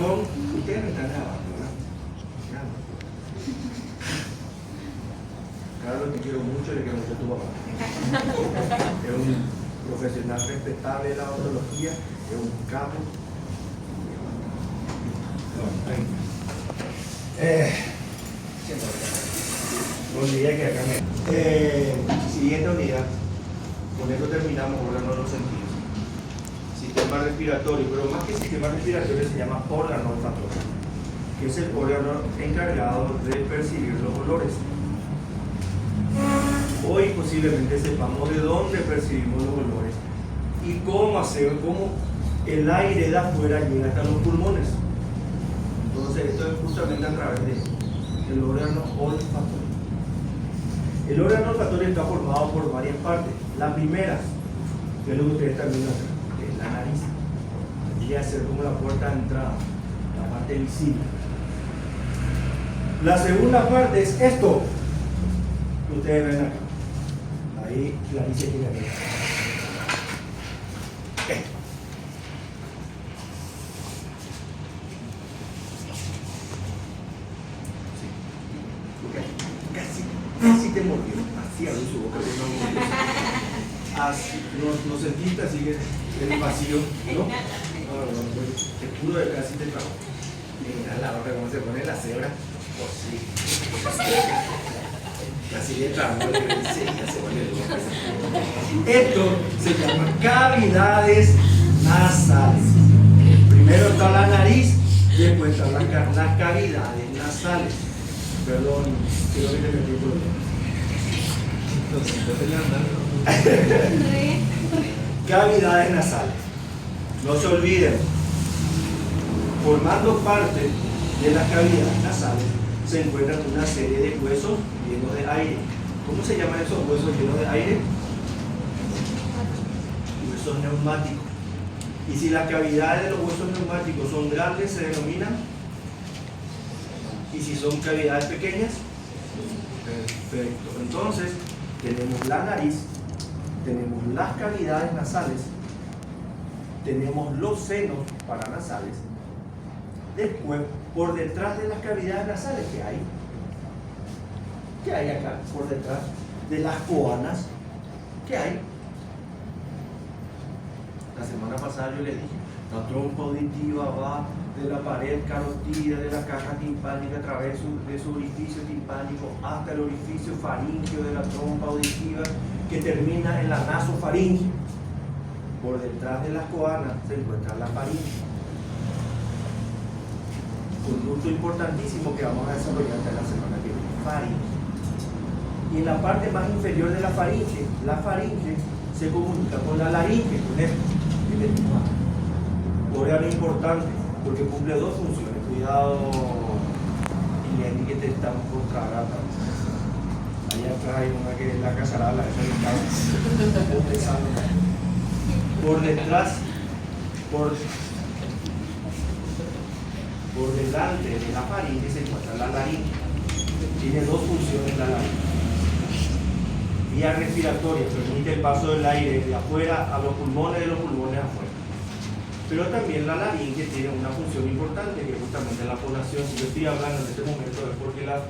con... Ustedes me están grabando, ¿verdad? Carlos, te quiero mucho, le quiero mucho a tu papá. Es un profesional respetable de la odontología, es un capo. Olvidé que acá me... siguiente unidad. Con esto terminamos órganos de los sentidos. Sistema respiratorio, pero más que sistema respiratorio se llama órgano olfatorio, que es el órgano encargado de percibir los olores. Hoy posiblemente sepamos de dónde percibimos los olores y cómo el aire de afuera llega hasta los pulmones. Entonces esto es justamente a través del órgano olfatorio. El órgano olfatorio está formado por varias partes. La primera, que es lo que ustedes también ven, que es la nariz. Vendría a ser como la puerta de entrada, la parte visible. La segunda parte es esto que ustedes ven acá. Ahí la nariz tiene aquí. Casi te mordió, así abrió su boca, pero no mordió. Así, no sentiste así que el vacío, ¿no? No, te juro que casi te trabó. Mira la otra cómo se pone la cebra, pues sí. Casi le trabó, sí, ya se vuelve loco. Esto se llama cavidades nasales. Primero está la nariz, después están las cavidades nasales. Perdón, creo que te metí por cavidades nasales. No se olviden, formando parte de las cavidades nasales se encuentran una serie de huesos llenos de aire. ¿Cómo se llaman esos huesos llenos de aire? Huesos neumáticos. Y si las cavidades de los huesos neumáticos son grandes, se denominan. Y si son cavidades pequeñas, perfecto. Entonces, tenemos la nariz, tenemos las cavidades nasales, tenemos los senos paranasales. Después, por detrás de las cavidades nasales, ¿qué hay? ¿Qué hay acá? Por detrás de las coanas, ¿qué hay? La semana pasada yo les dije, la trompa auditiva va de la pared carótida de la caja timpánica a través de su orificio timpánico hasta el orificio faríngeo de la trompa auditiva que termina en la nasofaringe. Por detrás de las coanas se encuentra la faringe. Conducto importantísimo que vamos a desarrollar hasta la semana que viene, faringe. Y en la parte más inferior de la faringe se comunica con la laringe, con esto, que es órgano importante, porque cumple dos funciones. Cuidado, y que te están por tragar. Allá atrás hay una que es la casarala, esa que está por detrás, por delante de la faringe se encuentra la laringe. Tiene dos funciones la laringe. Vía respiratoria, permite el paso del aire de afuera a los pulmones, de los pulmones afuera. Pero también la laringe tiene una función importante, que es justamente la fonación. Si yo estoy hablando en este momento es porque la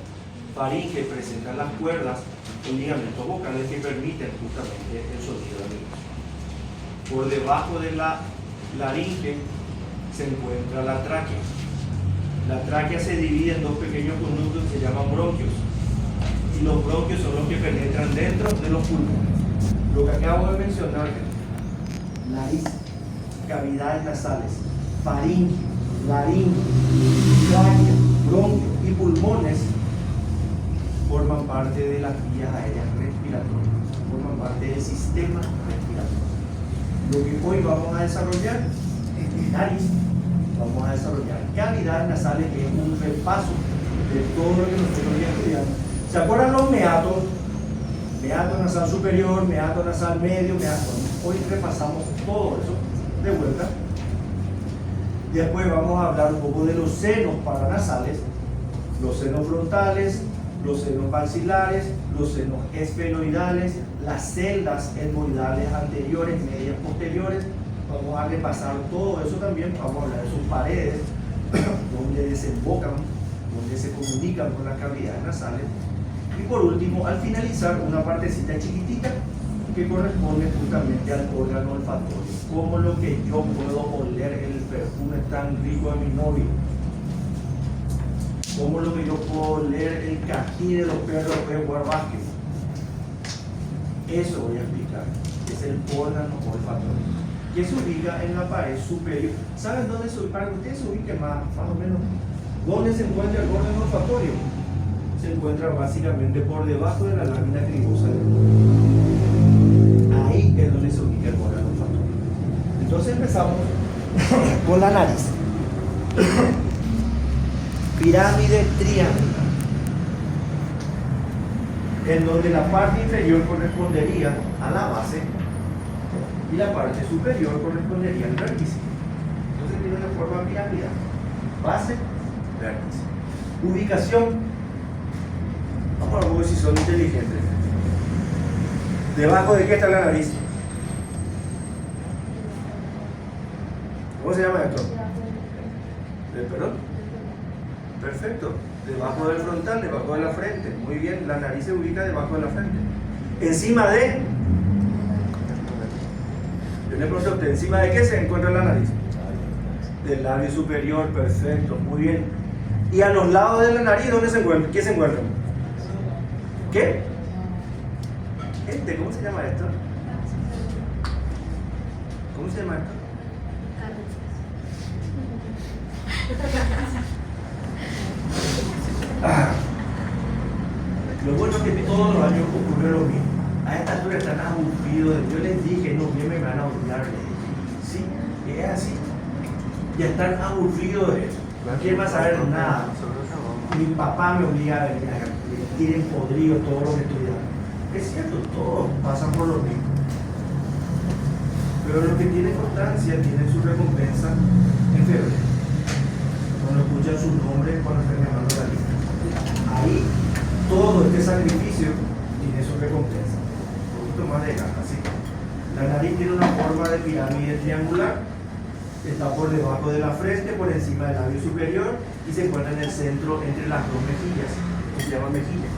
faringe presenta las cuerdas o ligamentos vocales que permiten justamente el sonido de la voz. Por debajo de la laringe se encuentra la tráquea. La tráquea se divide en dos pequeños conductos que se llaman bronquios. Y los bronquios son los que penetran dentro de los pulmones. Lo que acabo de mencionar, nariz, cavidades nasales, faringe, laringe, tráquea, bronquio y pulmones forman parte de las vías aéreas respiratorias, forman parte del sistema respiratorio. Lo que hoy vamos a desarrollar es nariz, vamos a desarrollar cavidades nasales, que es un repaso de todo lo que nosotros ya estudiamos. ¿Se acuerdan los meatos? Meato nasal superior, meato nasal medio, meato. Hoy repasamos todo eso de vuelta. Después vamos a hablar un poco de los senos paranasales, los senos frontales, los senos maxilares, los senos esfenoidales, las celdas etmoidales anteriores, medias, posteriores. Vamos a repasar todo eso también, vamos a hablar de sus paredes, donde desembocan, donde se comunican con las cavidades nasales. Y por último, al finalizar, una partecita chiquitita que corresponde justamente al órgano olfatorio, como lo que yo puedo oler el perfume tan rico de mi novio, como lo que yo puedo oler el cají de los perros de jugar básquet. Eso voy a explicar, es el órgano olfatorio, que se ubica en la pared superior. ¿Saben dónde se ubica? Para que ustedes se ubiquen más o menos, ¿dónde se encuentra el órgano olfatorio? Se encuentra básicamente por debajo de la lámina cribosa del oído. Ahí es donde se ubica el órgano olfatorio. Entonces empezamos con la nariz. Pirámide triangular, en donde la parte inferior correspondería a la base y la parte superior correspondería al vértice. Entonces tiene una forma piramidal: base, vértice. Ubicación. Vamos a ver si son inteligentes. ¿Debajo de qué está la nariz? ¿Cómo se llama esto? ¿Del perdón? Perfecto. Debajo del frontal, debajo de la frente. Muy bien, la nariz se ubica debajo de la frente. Encima de... Yo le pregunto a usted, ¿encima de qué se encuentra la nariz? Del labio superior, perfecto, muy bien. Y a los lados de la nariz, ¿dónde se encuentra? ¿Qué se encuentra? ¿Qué? ¿Cómo se llama esto? ¿Cómo se llama esto? Lo bueno es que todos los años ocurre lo mismo. A esta altura están aburridos. Yo les dije, no, me van a olvidar. Sí, es así. Ya están aburridos de eso. No quieren más saber nada. Mi papá me obliga a venir acá. Tienen podrido todo lo que estudiaron. Es cierto, todos pasan por lo mismo. Pero los que tienen constancia tienen su recompensa en febrero. Cuando escuchan sus nombres, cuando están llamando a la lista. Ahí, todo este sacrificio tiene su recompensa. Un poquito más de ganas, ¿sí? La nariz tiene una forma de pirámide triangular. Está por debajo de la frente, por encima del labio superior y se encuentra en el centro entre las dos mejillas. Se llama mejilla.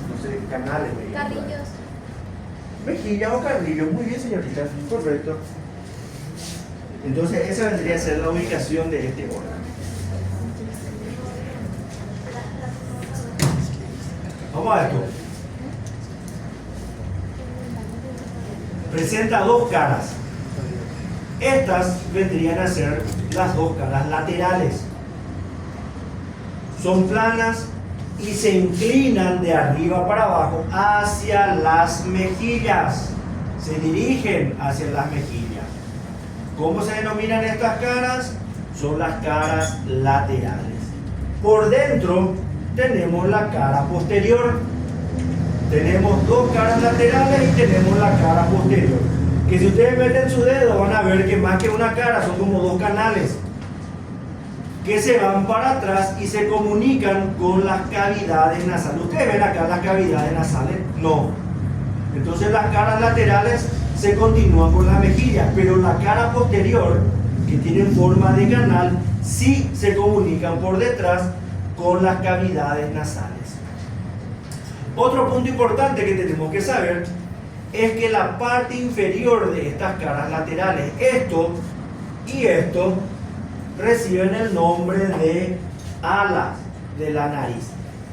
No sé, canales. Carrillos. Mejilla o carrillo, muy bien, señorita, correcto. Entonces esa vendría a ser la ubicación de este órgano. Vamos a esto. Presenta dos caras. Estas vendrían a ser las dos caras laterales. Son planas y se inclinan de arriba para abajo hacia las mejillas. Se dirigen hacia las mejillas. ¿Cómo se denominan estas caras? Son las caras laterales. Por dentro tenemos la cara posterior. Tenemos dos caras laterales y tenemos la cara posterior. Que si ustedes meten su dedo van a ver que más que una cara son como dos canales que se van para atrás y se comunican con las cavidades nasales. ¿Ustedes ven acá las cavidades nasales? No. Entonces las caras laterales se continúan con la mejilla, pero la cara posterior, que tiene forma de canal, sí se comunican por detrás con las cavidades nasales. Otro punto importante que tenemos que saber es que la parte inferior de estas caras laterales, esto y esto, reciben el nombre de alas de la nariz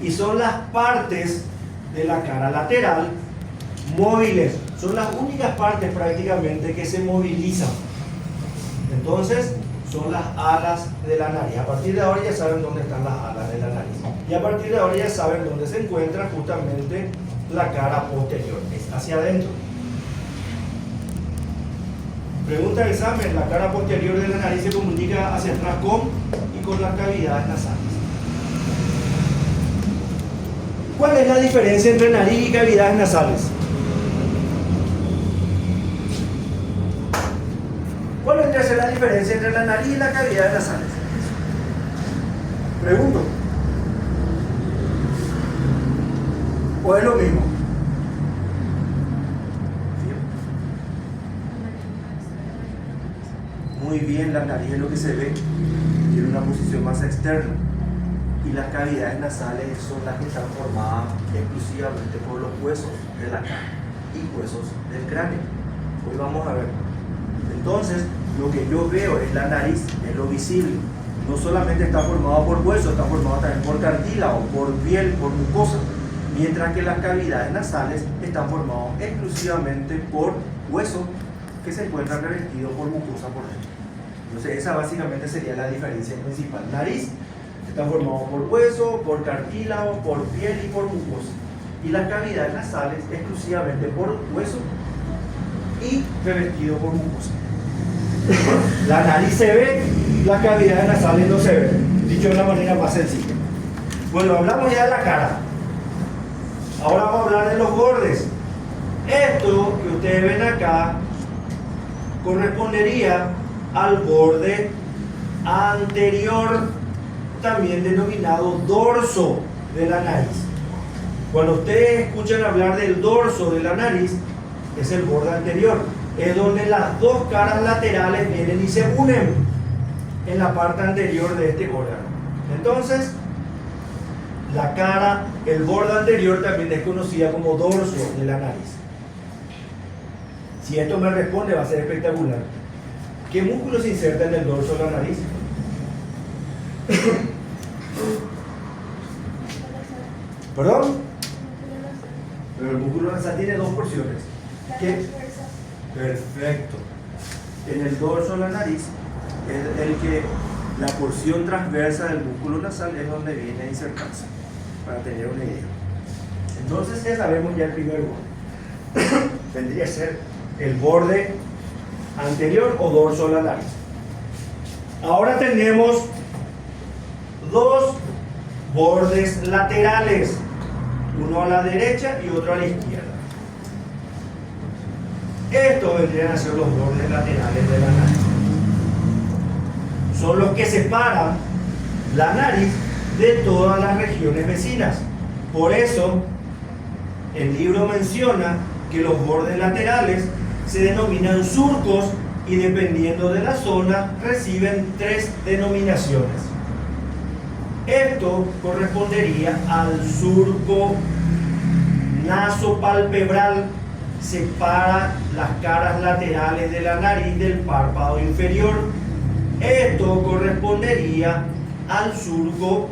y son las partes de la cara lateral móviles, son las únicas partes prácticamente que se movilizan. Entonces son las alas de la nariz. A partir de ahora ya saben dónde están las alas de la nariz y a partir de ahora ya saben dónde se encuentra justamente la cara posterior, es hacia adentro. Pregunta de examen: la cara posterior de la nariz se comunica hacia atrás con las cavidades nasales. ¿Cuál es la diferencia entre nariz y cavidades nasales? ¿Cuál vendría a ser la diferencia entre la nariz y las cavidades nasales? Pregunto. ¿O es lo mismo? Muy bien, la nariz es lo que se ve, tiene una posición más masa externa. Y las cavidades nasales son las que están formadas exclusivamente por los huesos de la cara y huesos del cráneo. Hoy vamos a ver. Entonces, lo que yo veo es la nariz, es lo visible. No solamente está formado por hueso, está formado también por cartílago, por piel, por mucosa. Mientras que las cavidades nasales están formadas exclusivamente por hueso que se encuentra revestido por mucosa por dentro. Entonces, esa básicamente sería la diferencia principal. Nariz está formado por hueso, por cartílago, por piel y por mucosa. Y las cavidades nasales exclusivamente por hueso y revestido por mucosa. La nariz se ve, las cavidades nasales no se ven. Dicho de una manera más sencilla. Bueno, hablamos ya de la cara. Ahora vamos a hablar de los bordes. Esto que ustedes ven acá correspondería al borde anterior, también denominado dorso de la nariz. Cuando ustedes escuchan hablar del dorso de la nariz, es el borde anterior. Es donde las dos caras laterales vienen y se unen en la parte anterior de este órgano. Entonces, la cara, el borde anterior también es conocida como dorso de la nariz. Si esto me responde, va a ser espectacular. ¿Qué músculo se inserta en el dorso de la nariz? ¿Perdón? Pero el músculo nasal tiene dos porciones. ¿Qué? Perfecto. En el dorso de la nariz, la porción transversa del músculo nasal es donde viene a insertarse, para tener una idea. Entonces ya sabemos ya el primer borde. Vendría a ser el borde anterior o dorso de la nariz. Ahora tenemos dos bordes laterales, uno a la derecha y otro a la izquierda. Estos vendrían a ser los bordes laterales de la nariz. Son los que separan la nariz de todas las regiones vecinas. Por eso, el libro menciona que los bordes laterales se denominan surcos y dependiendo de la zona reciben tres denominaciones. Esto correspondería al surco nasopalpebral, separa las caras laterales de la nariz del párpado inferior. Esto correspondería al surco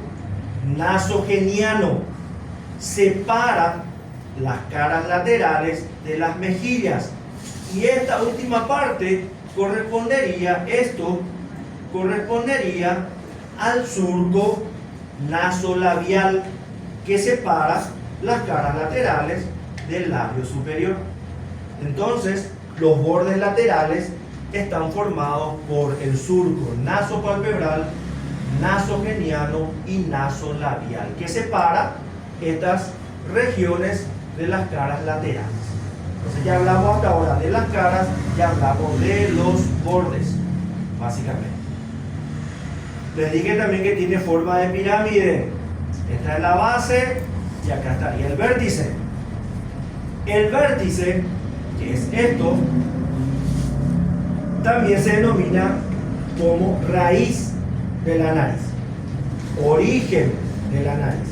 nasogeniano, separa las caras laterales de las mejillas. Y esta última parte correspondería al surco nasolabial, que separa las caras laterales del labio superior. Entonces, los bordes laterales están formados por el surco nasopalpebral, nasogeniano y nasolabial, que separa estas regiones de las caras laterales. Entonces ya hablamos hasta ahora de las caras, ya hablamos de los bordes, básicamente. Les dije también que tiene forma de pirámide. Esta es la base y acá estaría el vértice. El vértice, que es esto, también se denomina como raíz de la nariz, origen de la nariz.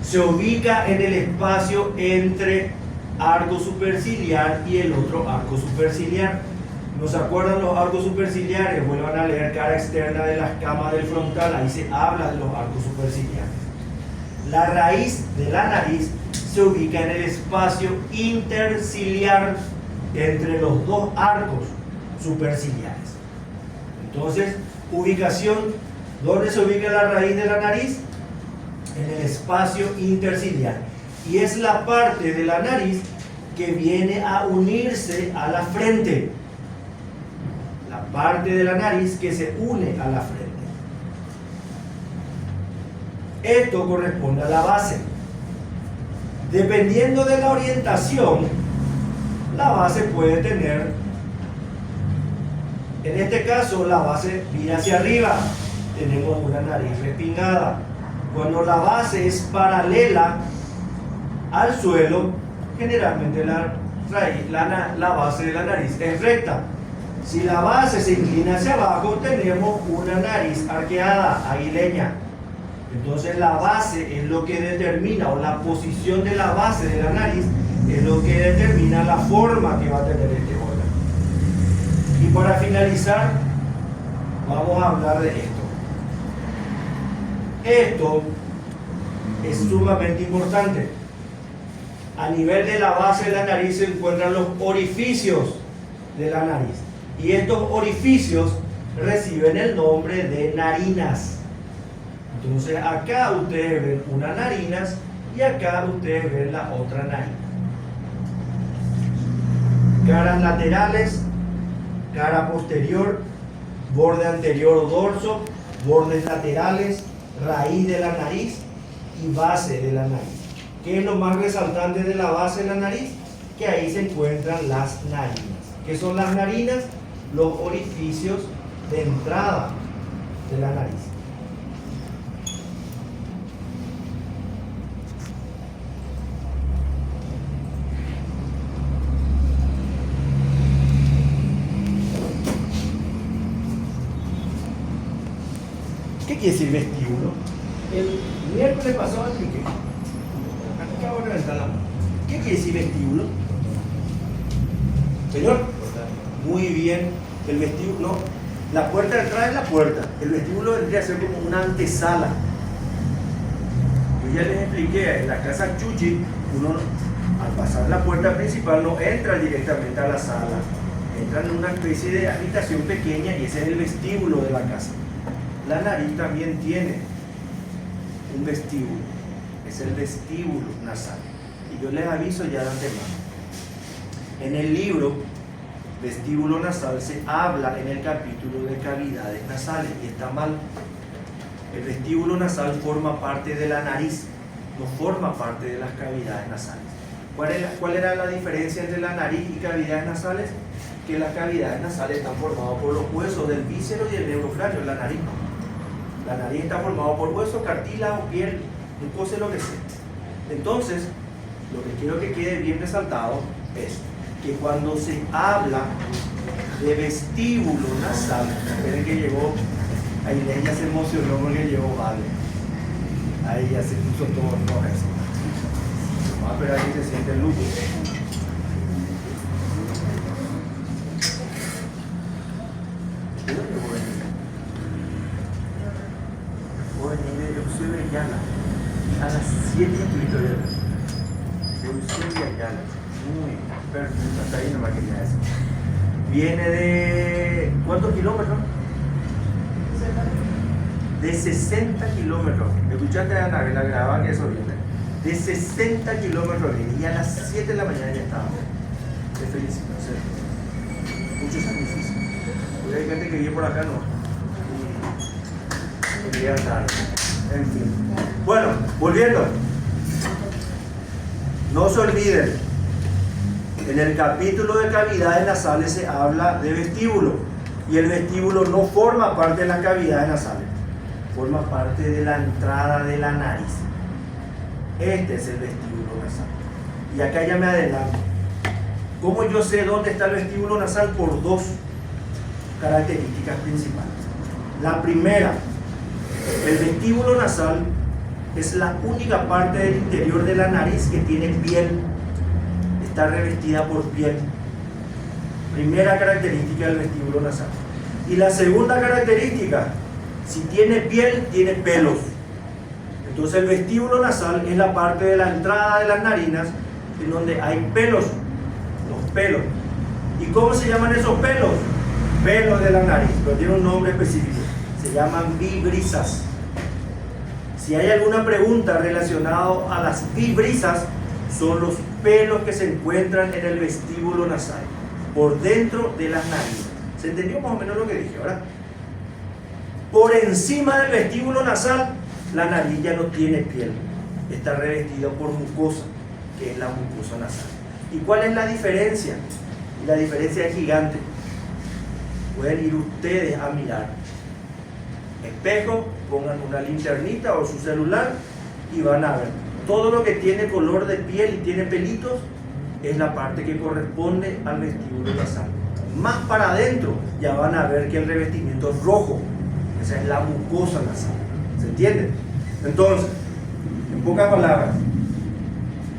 Se ubica en el espacio entre arco superciliar y el otro arco superciliar. ¿No se acuerdan los arcos superciliares? Vuelvan a leer cara externa de las escamas del frontal, ahí se habla de los arcos superciliares. La raíz de la nariz se ubica en el espacio interciliar entre los dos arcos superciliares. Entonces, ubicación, ¿dónde se ubica la raíz de la nariz? En el espacio interciliar. Y es la parte de la nariz que viene a unirse a la frente. La parte de la nariz que se une a la frente. Esto corresponde a la base. Dependiendo de la orientación, la base puede tener, en este caso, la base viene hacia arriba. Tenemos una nariz respingada. Cuando la base es paralela al suelo, generalmente la base de la nariz es recta. Si la base se inclina hacia abajo, tenemos una nariz arqueada, aguileña. Entonces la base es lo que determina, o la posición de la base de la nariz es lo que determina la forma que va a tener este órgano. Y para finalizar, vamos a hablar de esto. Esto es sumamente importante. A nivel de la base de la nariz se encuentran los orificios de la nariz. Y estos orificios reciben el nombre de narinas. Entonces acá ustedes ven una narinas y acá ustedes ven la otra narina. Caras laterales, cara posterior, borde anterior o dorso, bordes laterales, raíz de la nariz y base de la nariz. ¿Qué es lo más resaltante de la base de la nariz? Que ahí se encuentran las narinas. ¿Qué son las narinas? Los orificios de entrada de la nariz. ¿Qué quiere decir vestíbulo? El miércoles pasado expliqué. Acabo de reventar la mano. ¿Qué quiere decir vestíbulo? Señor, muy bien. El vestíbulo, no. La puerta de entrada es la puerta. El vestíbulo vendría a ser como una antesala. Yo ya les expliqué, en la casa Chuchi, uno al pasar la puerta principal no entra directamente a la sala. Entra en una especie de habitación pequeña y ese es el vestíbulo de la casa. La nariz también tiene un vestíbulo, es el vestíbulo nasal. Y yo les aviso ya de antemano. En el libro Vestíbulo nasal se habla en el capítulo de cavidades nasales y está mal. El vestíbulo nasal forma parte de la nariz, no forma parte de las cavidades nasales. ¿Cuál era la diferencia entre la nariz y cavidades nasales? Que las cavidades nasales están formadas por los huesos del víscero y el neurofragio, la nariz no. La nariz está formada por huesos, cartílago, piel, mucosa, lo que sea. Entonces, lo que quiero que quede bien resaltado es que cuando se habla de vestíbulo nasal, esperen que llegó, ahí ella se emocionó porque llegó Vale. Ahí ya se puso todo rojo eso. Vamos a esperar que se siente el lujo. Yo soy de Ayala. A las 7 estuviste de Yo soy de Ayala. Muy perfecto. Hasta ahí no me quería eso. Viene de... ¿cuántos kilómetros? De 60 kilómetros. ¿Escuchaste a Ana? La grababan que eso viene. De 60 kilómetros viene. Y a las 7 de la mañana ya estaba. Te felicito, en serio. Mucho sacrificio. Porque hay gente que viene por acá, no. Y llega tarde. En fin. Bueno, volviendo. No se olviden. En el capítulo de cavidades nasales se habla de vestíbulo. Y el vestíbulo no forma parte de las cavidades nasales. Forma parte de la entrada de la nariz. Este es el vestíbulo nasal. Y acá ya me adelanto. ¿Cómo yo sé dónde está el vestíbulo nasal? Por dos características principales. La primera, el vestíbulo nasal es la única parte del interior de la nariz que tiene piel. Está revestida por piel. Primera característica del vestíbulo nasal. Y la segunda característica, si tiene piel, tiene pelos. Entonces el vestíbulo nasal es la parte de la entrada de las narinas en donde hay pelos, los pelos. ¿Y cómo se llaman esos pelos? Pelos de la nariz, pero tiene un nombre específico. Se llaman vibrisas. Si hay alguna pregunta relacionada a las vibrisas, son los pelos que se encuentran en el vestíbulo nasal, por dentro de las narinas. ¿Se entendió más o menos lo que dije ahora? Por encima del vestíbulo nasal, la nariz ya no tiene piel, está revestida por mucosa, que es la mucosa nasal. ¿Y cuál es la diferencia? Y la diferencia es gigante. Pueden ir ustedes a mirar. Espejo, pongan una linternita o su celular y van a ver. Todo lo que tiene color de piel y tiene pelitos es la parte que corresponde al vestíbulo nasal. más para adentro, ya van a ver que el revestimiento es rojo. Esa es la mucosa nasal. ¿Se entiende? Entonces, en pocas palabras,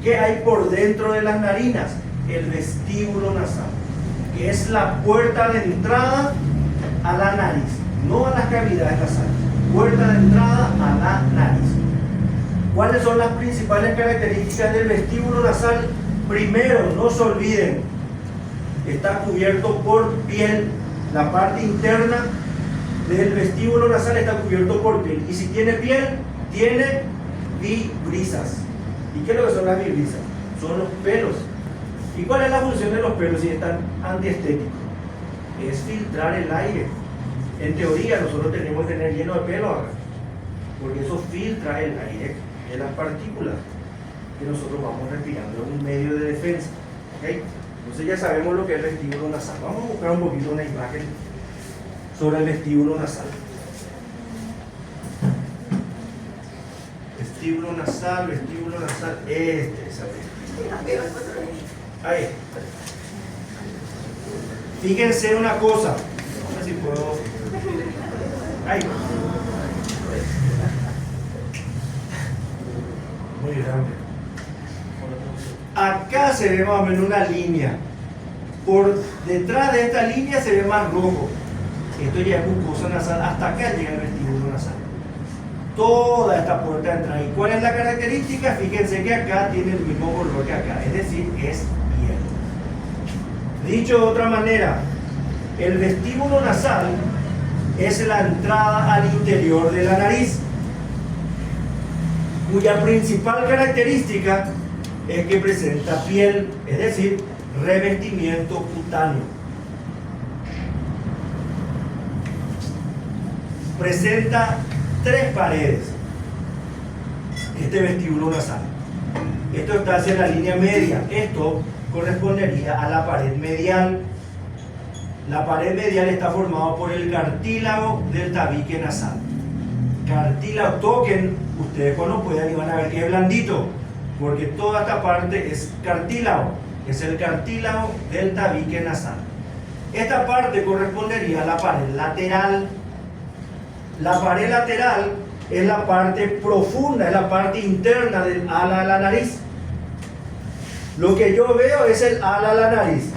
¿qué hay por dentro de las narinas? El vestíbulo nasal, que es la puerta de entrada a la nariz, no a las cavidades nasales. Puerta de entrada a la nariz. ¿Cuáles son las principales características del vestíbulo nasal? Primero, no se olviden, está cubierto por piel. La parte interna del vestíbulo nasal está cubierto por piel. Y si tiene piel, tiene vibrisas. ¿Y qué es lo que son las vibrisas? Son los pelos. ¿Y cuál es la función de los pelos si están antiestéticos? Es filtrar el aire. En teoría nosotros tenemos que tener lleno de pelo acá, porque eso filtra el aire de las partículas que nosotros vamos respirando, es un medio de defensa. ¿Okay? Entonces ya sabemos lo que es el vestíbulo nasal. Vamos a buscar un poquito una imagen sobre el vestíbulo nasal. Vestíbulo nasal, este es el vestíbulo. Ahí. Fíjense una cosa, a ver si puedo. Ahí. Muy grande. Acá se ve más o menos una línea. Por detrás de esta línea se ve más rojo. Esto ya es mucosa nasal. Hasta acá llega el vestíbulo nasal. Toda esta puerta de entrada. ¿Y cuál es la característica? Fíjense que acá tiene el mismo color que acá. Es decir, es piel. Dicho de otra manera, el vestíbulo nasal es la entrada al interior de la nariz, cuya principal característica es que presenta piel, es decir, revestimiento cutáneo. Presenta 3 paredes, este vestíbulo nasal. Esto está hacia la línea media. Esto correspondería a la pared medial. La pared medial está formada por el cartílago del tabique nasal. Cartílago, toquen ustedes cuando puedan y van a ver que es blandito, porque toda esta parte es cartílago, es el cartílago del tabique nasal. Esta parte correspondería a la pared lateral. La pared lateral es la parte profunda, es la parte interna del ala de la nariz. Lo que yo veo es el ala de la nariz.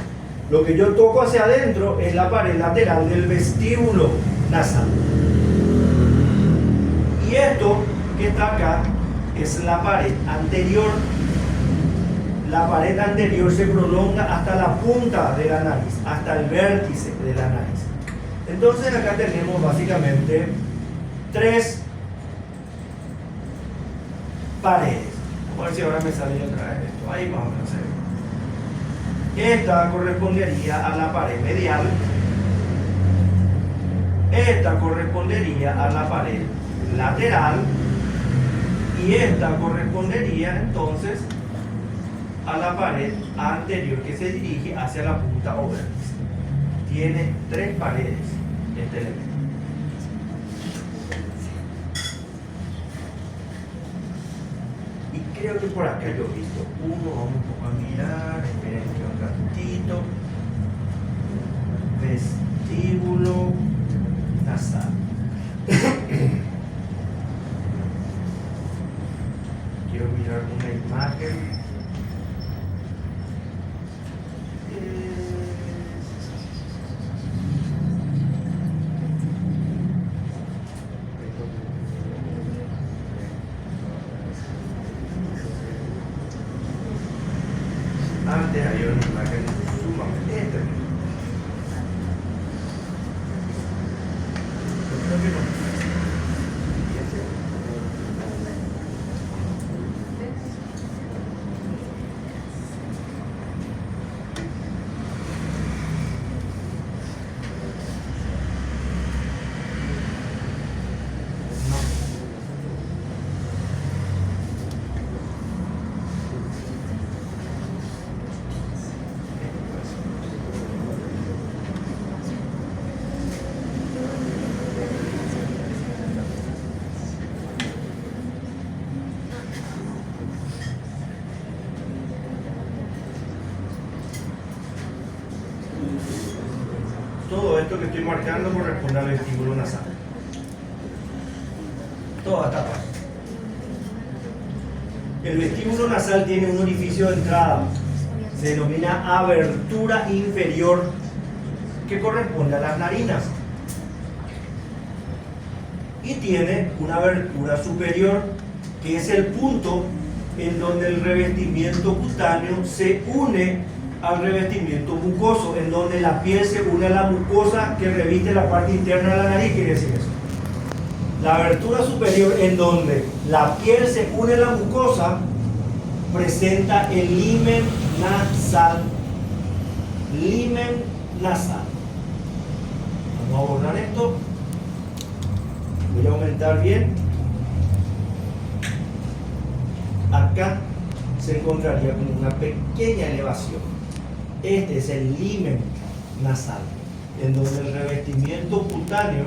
Lo que yo toco hacia adentro es la pared lateral del vestíbulo nasal. Y esto que está acá es la pared anterior. La pared anterior se prolonga hasta la punta de la nariz, hasta el vértice de la nariz. Entonces acá tenemos básicamente 3 paredes. Vamos a ver si ahora me sale otra vez esto. Ahí más o menos se ve. Esta correspondería a la pared medial. Esta correspondería a la pared lateral. Y esta correspondería entonces a la pared anterior que se dirige hacia la punta o vértice. Tiene 3 paredes este elemento. Y creo que por acá yo he visto uno. Vamos un poco a mirar. Esperen que un ratito. Vestíbulo nasal. Quiero mirar una imagen. Antes había una imagen sumamente determinada. Yo creo que no. mostrando corresponde al vestíbulo nasal. Toda esta parte. El vestíbulo nasal tiene un orificio de entrada, se denomina abertura inferior, que corresponde a las narinas, y tiene una abertura superior, que es el punto en donde el revestimiento cutáneo se une al revestimiento mucoso, en donde la piel se une a la mucosa que reviste la parte interna de la nariz. Quiere decir eso. La abertura superior, en donde la piel se une a la mucosa, presenta el limen nasal. Limen nasal. Vamos a borrar esto. Voy a aumentar bien. Acá se encontraría como una pequeña elevación. Este es el limen nasal, en donde el revestimiento cutáneo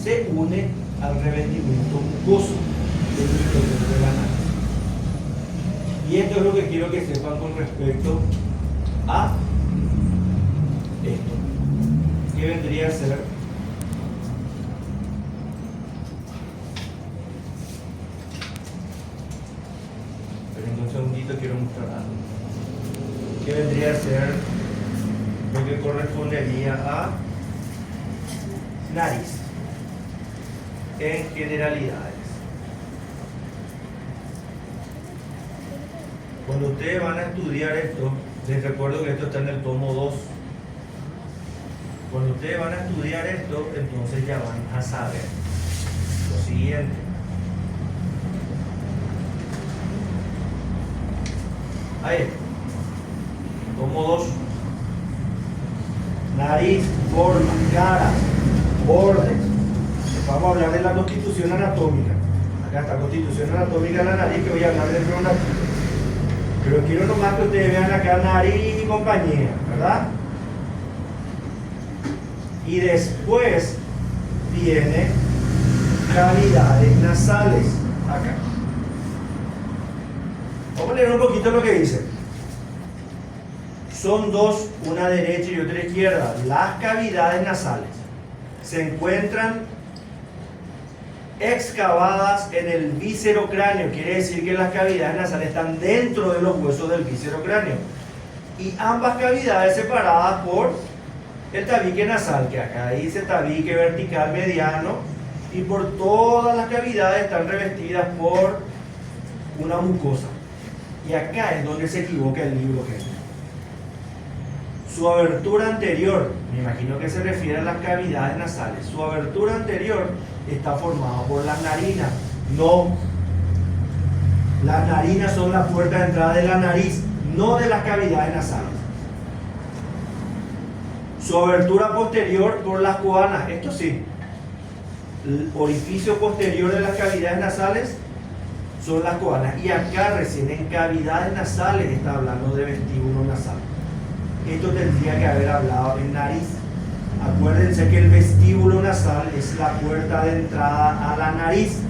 se une al revestimiento mucoso del interior de la nariz. Y esto es lo que quiero que sepan con respecto a esto, que vendría a ser un segundito, quiero mostrar algo que vendría a ser lo que correspondería a nariz en generalidades. Cuando ustedes van a estudiar esto, les recuerdo que esto está en el tomo 2. Cuando ustedes van a estudiar esto, entonces ya van a saber lo siguiente. Ahí, tomo 2. Nariz, forma, cara, bordes. Vamos a hablar de la constitución anatómica. Acá está constitución anatómica de la nariz, que voy a hablar dentro de un ratito. Pero quiero nomás que ustedes vean acá nariz y compañía, ¿verdad? Y después viene cavidades nasales. Acá. Vamos a leer un poquito lo que dice. Son dos, una derecha y otra izquierda. Las cavidades nasales se encuentran excavadas en el víscero cráneo. Quiere decir que las cavidades nasales están dentro de los huesos del víscero cráneo. Y ambas cavidades separadas por el tabique nasal, que acá dice tabique vertical mediano, y por todas las cavidades están revestidas por una mucosa. Y acá es donde se equivoca el libro, gente. Su abertura anterior, me imagino que se refiere a las cavidades nasales, su abertura anterior está formada por las narinas. No, las narinas son la puerta de entrada de la nariz, no de las cavidades nasales. Su abertura posterior por las coanas, esto sí, el orificio posterior de las cavidades nasales son las coanas. Y acá recién en cavidades nasales está hablando de vestíbulo nasal. Esto tendría que haber hablado en nariz. Acuérdense que el vestíbulo nasal es la puerta de entrada a la nariz,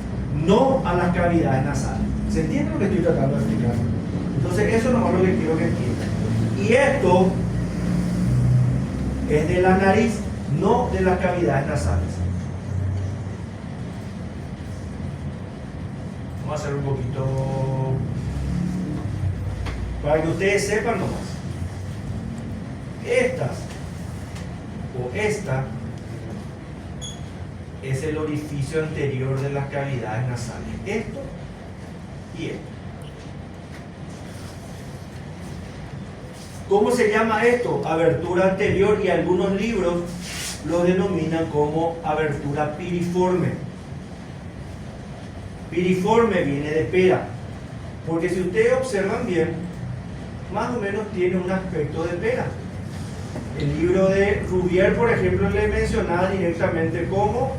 no a las cavidades nasales. ¿Se entiende lo que estoy tratando de explicar? Entonces eso no es lo que quiero que entiendan. Y esto es de la nariz, no de las cavidades nasales. Vamos a hacer un poquito para que ustedes sepan nomás. Esta es el orificio anterior de las cavidades nasales. Esto y esto. ¿Cómo se llama esto? Abertura anterior, y algunos libros lo denominan como abertura piriforme. Piriforme viene de pera, porque si ustedes observan bien, más o menos tiene un aspecto de pera. El libro de Rubier, por ejemplo, le mencionaba directamente como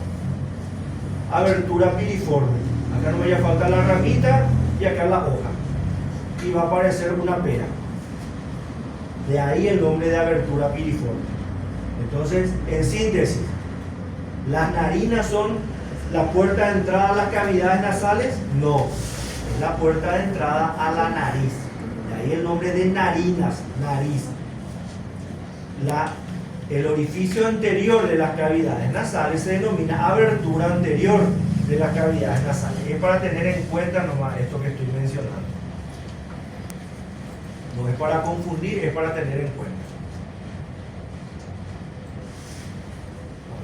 abertura piriforme. Acá no me vaya a faltar la ramita y acá la hoja. Y va a aparecer una pera. De ahí el nombre de abertura piriforme. Entonces, en síntesis, ¿las narinas son la puerta de entrada a las cavidades nasales? No, es la puerta de entrada a la nariz. De ahí el nombre de narinas, nariz. La El orificio anterior de las cavidades nasales se denomina abertura anterior de las cavidades nasales. Es para tener en cuenta nomás esto que estoy mencionando. No es para confundir, es para tener en cuenta.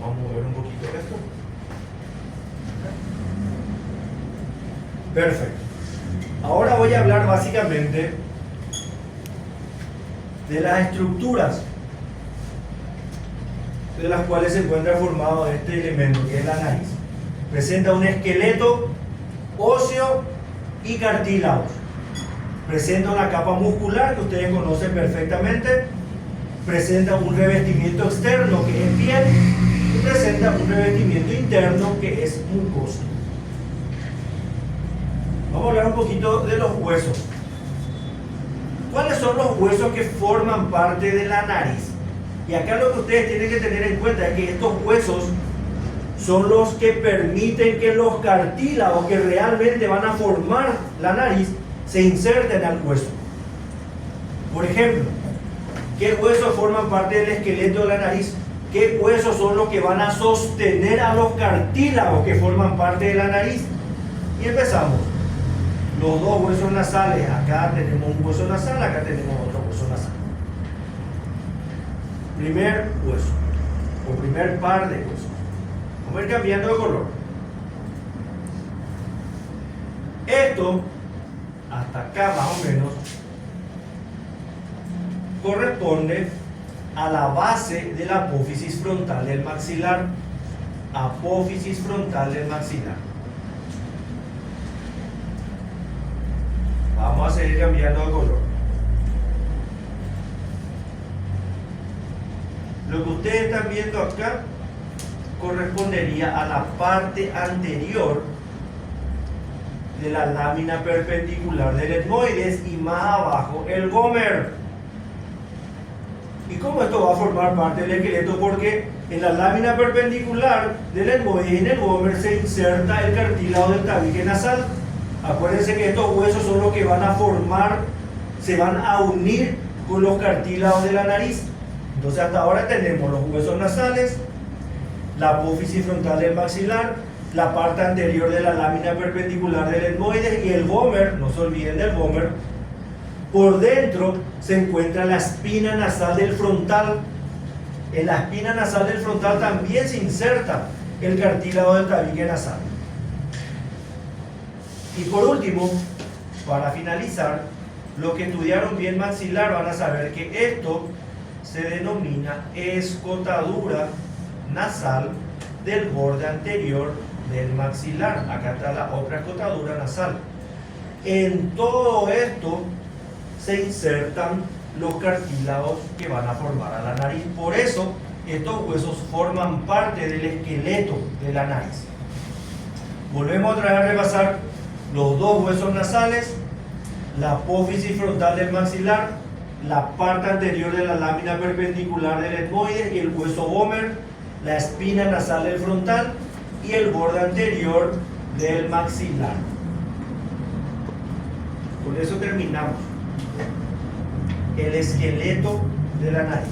Vamos a mover un poquito esto. Perfecto. Ahora voy a hablar básicamente de las estructuras de las cuales se encuentra formado este elemento que es la nariz. Presenta un esqueleto óseo y cartílagos. Presenta una capa muscular que ustedes conocen perfectamente. Presenta un revestimiento externo que es piel y presenta un revestimiento interno que es mucosa. Vamos a hablar un poquito de los huesos. ¿Cuáles son los huesos que forman parte de la nariz? Y acá lo que ustedes tienen que tener en cuenta es que estos huesos son los que permiten que los cartílagos que realmente van a formar la nariz se inserten al hueso. Por ejemplo, ¿qué huesos forman parte del esqueleto de la nariz? ¿Qué huesos son los que van a sostener a los cartílagos que forman parte de la nariz? Y empezamos. Los dos huesos nasales. Acá tenemos un hueso nasal, acá tenemos otro hueso nasal. Primer hueso, o primer par de huesos. Vamos a ir cambiando de color. Esto, hasta acá más o menos, corresponde a la base de la apófisis frontal del maxilar. Apófisis frontal del maxilar. Vamos a seguir cambiando de color. Lo que ustedes están viendo acá correspondería a la parte anterior de la lámina perpendicular del etmoides y más abajo el gómer. ¿Y cómo esto va a formar parte del esqueleto? Porque en la lámina perpendicular del etmoides y en el gómer se inserta el cartílago del tabique nasal. Acuérdense que estos huesos son los que van a formar, se van a unir con los cartílagos de la nariz. Entonces hasta ahora tenemos los huesos nasales, la apófisis frontal del maxilar, la parte anterior de la lámina perpendicular del etmoides y el gómer, no se olviden del gómer. Por dentro se encuentra la espina nasal del frontal. En la espina nasal del frontal también se inserta el cartílago del tabique nasal. Y por último, para finalizar, los que estudiaron bien maxilar van a saber que esto se denomina escotadura nasal del borde anterior del maxilar. Acá está la otra escotadura nasal. En todo esto se insertan los cartílagos que van a formar a la nariz. Por eso estos huesos forman parte del esqueleto de la nariz. Volvemos otra vez a repasar los dos huesos nasales, la apófisis frontal del maxilar, la parte anterior de la lámina perpendicular del etmoides y el hueso gómer, la espina nasal del frontal y el borde anterior del maxilar. Con eso terminamos el esqueleto de la nariz,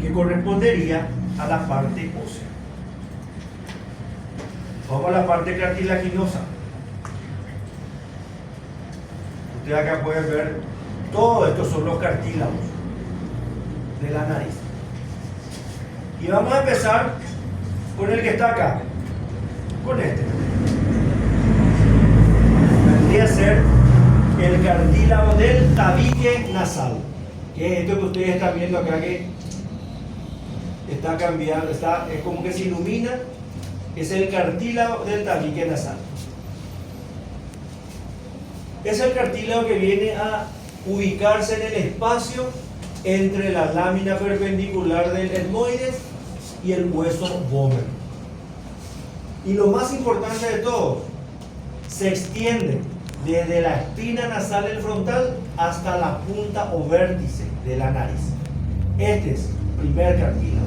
que correspondería a la parte ósea. Vamos a la parte cartilaginosa. Ustedes acá pueden ver, todos estos son los cartílagos de la nariz. Y vamos a empezar con el que está acá, con este. Vendría a ser el cartílago del tabique nasal, que es esto que ustedes están viendo acá, que está cambiando, es como que se ilumina. Es el cartílago del tabique nasal. Es el cartílago que viene a ubicarse en el espacio entre la lámina perpendicular del etmoides y el hueso gómer. Y lo más importante de todo, se extiende desde la espina nasal del frontal hasta la punta o vértice de la nariz. Este es el primer cartílago.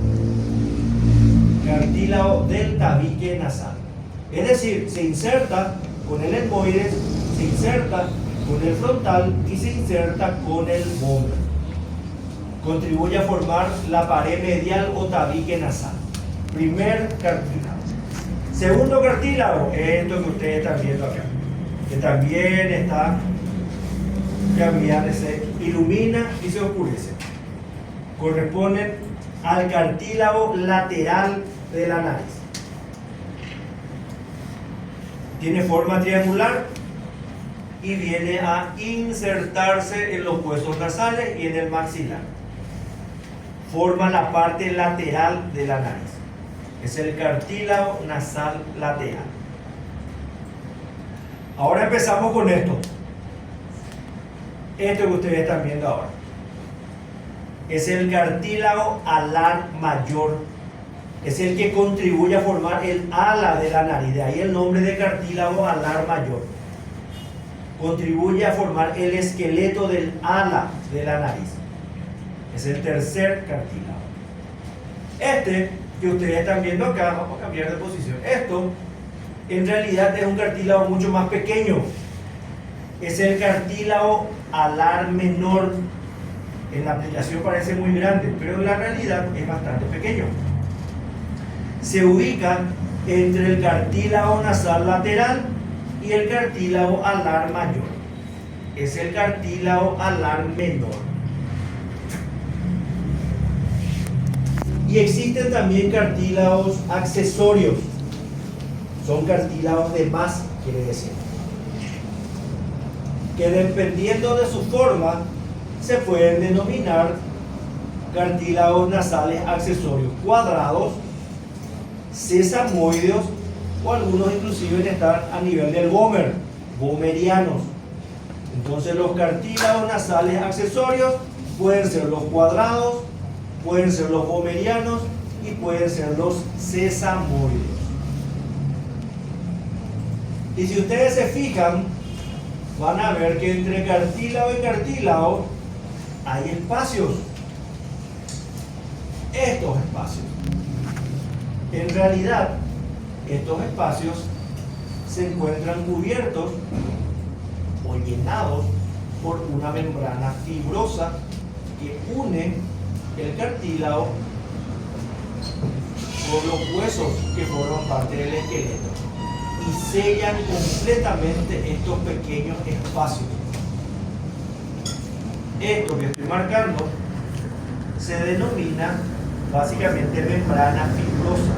Cartílago del tabique nasal. Es decir, se inserta con el etmoides, se inserta con el frontal y se inserta con el gómer. contribuye a formar la pared medial o tabique nasal. Primer cartílago. Segundo cartílago, esto que ustedes están viendo acá, que también está cambiando, se ilumina y se oscurece. Corresponden al cartílago lateral de la nariz. Tiene forma triangular y viene a insertarse en los huesos nasales y en el maxilar. Forma la parte lateral de la nariz. Es el cartílago nasal lateral. Ahora empezamos con esto. Esto que ustedes están viendo ahora. Es el cartílago alar mayor. Es el que contribuye a formar el ala de la nariz. De ahí el nombre de cartílago alar mayor. Contribuye a formar el esqueleto del ala de la nariz. Es el tercer cartílago. Este que ustedes están viendo acá, vamos a cambiar de posición. Esto en realidad es un cartílago mucho más pequeño. Es el cartílago alar menor. En la aplicación parece muy grande, pero en la realidad es bastante pequeño. Se ubica entre el cartílago nasal lateral y el cartílago alar mayor. Es el cartílago alar menor. Y existen también cartílagos accesorios. Son cartílagos de más, quiere decir. Que dependiendo de su forma, se pueden denominar cartílagos nasales accesorios cuadrados, sesamoideos o algunos inclusive están a nivel del Vomer, vomerianos. Entonces los cartílagos nasales accesorios pueden ser los cuadrados, pueden ser los vomerianos y pueden ser los sesamoideos. Y si ustedes se fijan, van a ver que entre cartílago y cartílago hay espacios. Estos espacios. En realidad, estos espacios se encuentran cubiertos o llenados por una membrana fibrosa que une el cartílago con los huesos que forman parte del esqueleto y sellan completamente estos pequeños espacios. Esto que estoy marcando se denomina básicamente membrana fibrosa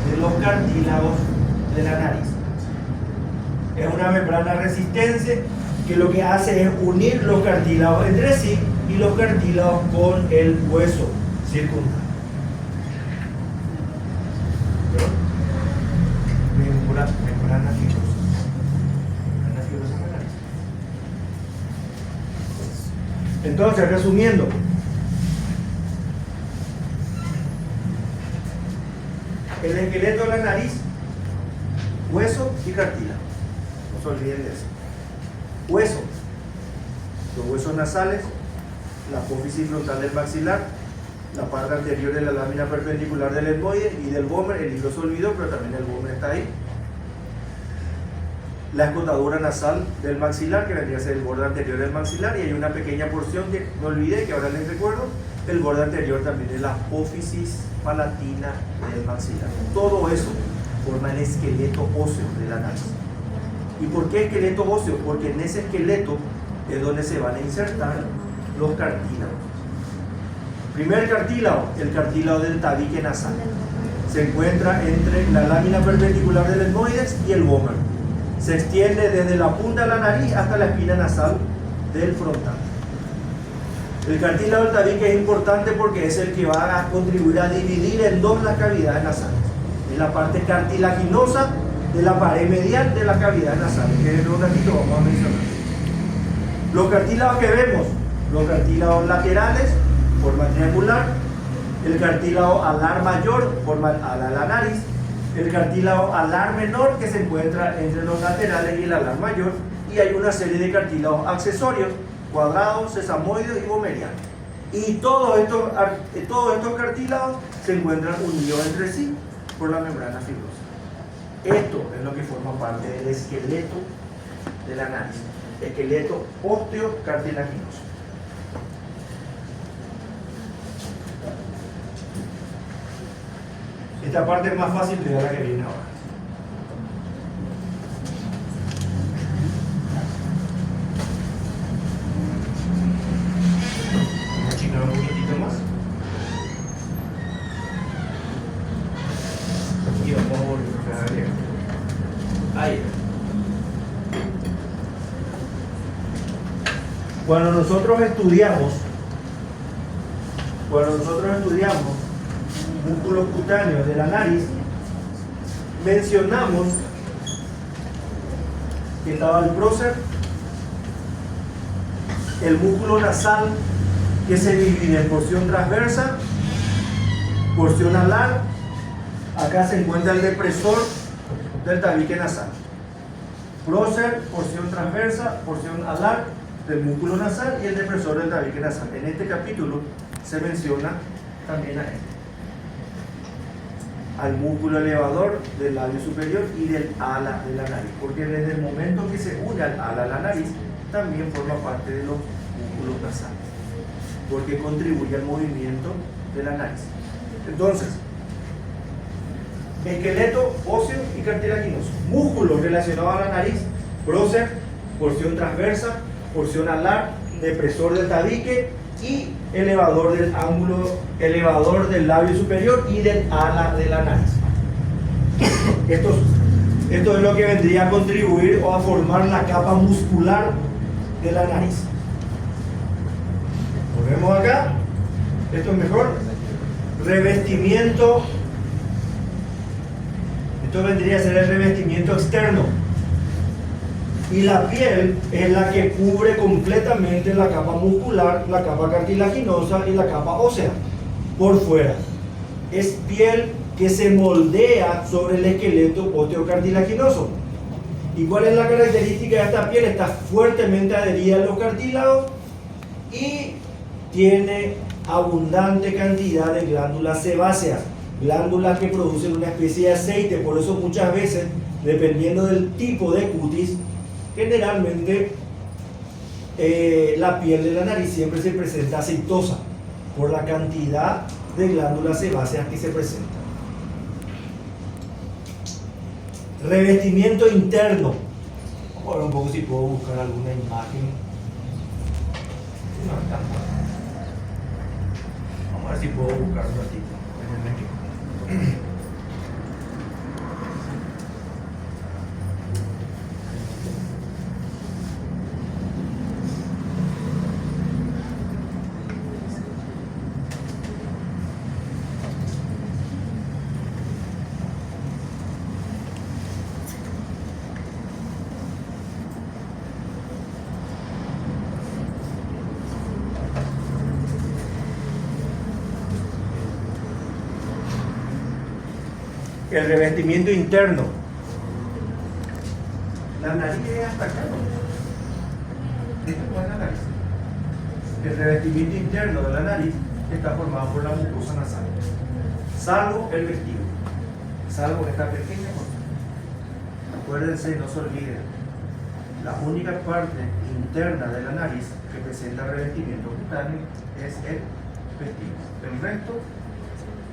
de los cartílagos de la nariz. Es una membrana resistente que lo que hace es unir los cartílagos entre sí y los cartílagos con el hueso circundante. Membrana fibrosa. Membrana fibrosa de la nariz. Entonces, resumiendo, el esqueleto de la nariz, hueso y cartílago. No se olviden de eso. Hueso, los huesos nasales, la apófisis frontal del maxilar, la parte anterior de la lámina perpendicular del etmoide y del Vomer. El libro se olvidó, pero también el Vomer está ahí. La escotadura nasal del maxilar, que vendría a ser el borde anterior del maxilar, y hay una pequeña porción que me olvidé, que ahora les recuerdo, el borde anterior también es la apófisis palatina del maxilar. Todo eso forma el esqueleto óseo de la nariz. ¿Y por qué esqueleto óseo? Porque en ese esqueleto es donde se van a insertar los cartílagos. Primer cartílago, el cartílago del tabique nasal. Se encuentra entre la lámina perpendicular del etmoides y el Vomer. Se extiende desde la punta de la nariz hasta la espina nasal del frontal. El cartílago del tabique es importante porque es el que va a contribuir a dividir en dos las cavidades nasales. Es la parte cartilaginosa de la pared medial de la cavidad nasal, que en un ratito vamos a mencionar. Los cartílagos que vemos, los cartílagos laterales, forma triangular, el cartílago alar mayor, forma el ala de la nariz, el cartílago alar menor que se encuentra entre los laterales y el alar mayor, y hay una serie de cartílagos accesorios, cuadrados, sesamoides y vomerianos. Y todos estos cartílagos se encuentran unidos entre sí por la membrana fibrosa. Esto es lo que forma parte del esqueleto de la nariz, esqueleto osteocartilaginoso. Esta parte es más fácil de la que viene ahora. Vamos a achicar un poquitito más. Y vamos a volver a pegar. Ahí. Cuando nosotros estudiamos músculos cutáneos de la nariz, mencionamos que estaba el prócer, el músculo nasal que se divide en porción transversa, porción alar. Acá se encuentra el depresor del tabique nasal. Prócer, porción transversa, porción alar del músculo nasal y el depresor del tabique nasal. En este capítulo se menciona también a este, al músculo elevador del labio superior y del ala de la nariz, porque desde el momento que se une al ala de la nariz también forma parte de los músculos nasales, porque contribuye al movimiento de la nariz. Entonces, esqueleto óseo y cartilaginoso. Músculos relacionados a la nariz: prócer, porción transversa, porción alar, depresor del tabique y elevador del ángulo, elevador del labio superior y del ala de la nariz. Esto es lo que vendría a contribuir o a formar la capa muscular de la nariz. Lo vemos acá. Esto es mejor. Revestimiento. Esto vendría a ser el revestimiento externo. Y la piel es la que cubre completamente la capa muscular, la capa cartilaginosa y la capa ósea por fuera. Es piel que se moldea sobre el esqueleto osteocartilaginoso. ¿Y cuál es la característica de esta piel? Está fuertemente adherida a los cartílagos y tiene abundante cantidad de glándulas sebáceas, glándulas que producen una especie de aceite. Por eso muchas veces, dependiendo del tipo de cutis, generalmente la piel de la nariz siempre se presenta aceitosa por la cantidad de glándulas sebáceas que se presentan. Revestimiento interno. Vamos a ver un poco si puedo buscar alguna imagen. No, vamos a ver si puedo buscar un ratito en el México. El revestimiento interno. La nariz es hasta acá, ¿no? Esta no es la nariz. El revestimiento interno de la nariz está formado por la mucosa nasal, salvo el vestíbulo, salvo esta pequeña cosa. Acuérdense, no se olviden, la única parte interna de la nariz que presenta revestimiento cutáneo es el vestíbulo. El resto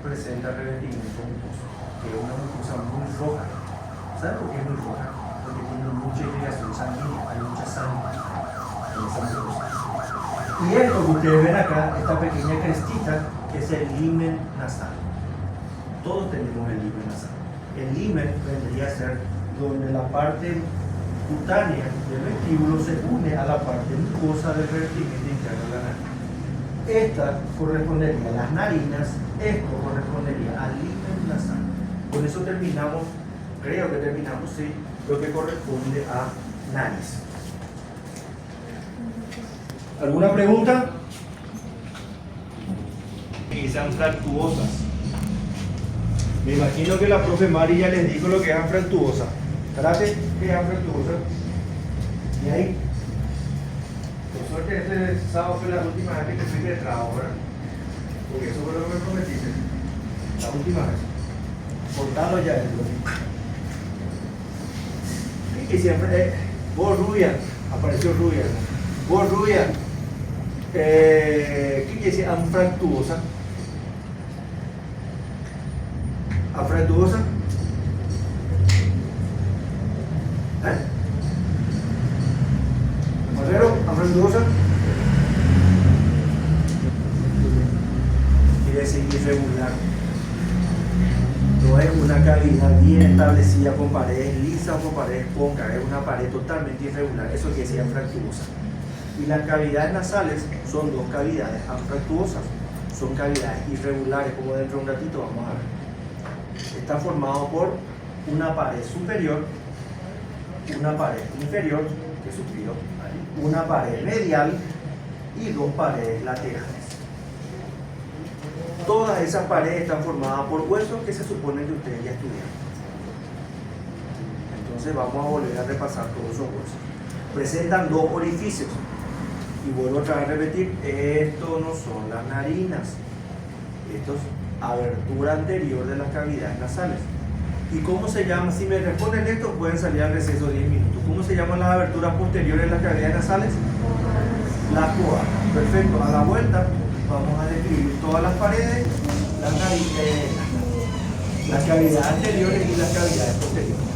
presenta revestimiento mucoso, que es una mucosa muy roja. ¿Saben por qué es muy roja? Porque tiene mucha irrigación sanguínea, hay mucha sangre en esa mucosa. Y esto que ustedes ven acá, esta pequeña crestita, es el limen nasal. Todos tenemos el limen nasal. El limen vendría a ser donde la parte cutánea del vestíbulo se une a la parte mucosa del revestimiento interno de la nariz. Esta correspondería a las narinas, esto correspondería al limen nasal. Con eso terminamos, creo que terminamos, sí, lo que corresponde a nariz. ¿Alguna pregunta? Que sean fractuosas. Me imagino que la profe Mari ya les dijo lo que es fractuosa. Trate que es fractuosa. Y ahí, por suerte este sábado fue la última vez que te fui de trabajo, ¿verdad? Porque eso fue lo que me prometiste. La última vez. Cortalo ya esto. Y siempre, vos rubia, apareció rubia. Vos rubia, ¿qué quiere decir fractuosa? afractuosa. Marrero, afractuosa. Quiere decir irregular. No es una cavidad bien establecida con paredes lisas o con paredes cóncavas, es una pared totalmente irregular, eso quiere decir anfractuosa. Y las cavidades nasales son dos cavidades anfractuosas, son cavidades irregulares, como dentro de un ratito vamos a ver. Está formado por una pared superior, una pared inferior, que es superior, una pared medial y dos paredes laterales. Todas esas paredes están formadas por huesos que se supone que ustedes ya estudiaron. Entonces vamos a volver a repasar todos esos huesos. Presentan dos orificios. Y vuelvo otra vez a repetir, esto no son las narinas. Esto es abertura anterior de las cavidades nasales. ¿Y cómo se llama? Si me responden esto, pueden salir al receso 10 minutos. ¿Cómo se llaman las aberturas posteriores de las cavidades nasales? Las cloacas. Perfecto. A la vuelta vamos a describir todas las paredes, las cavidades anteriores y las cavidades posteriores.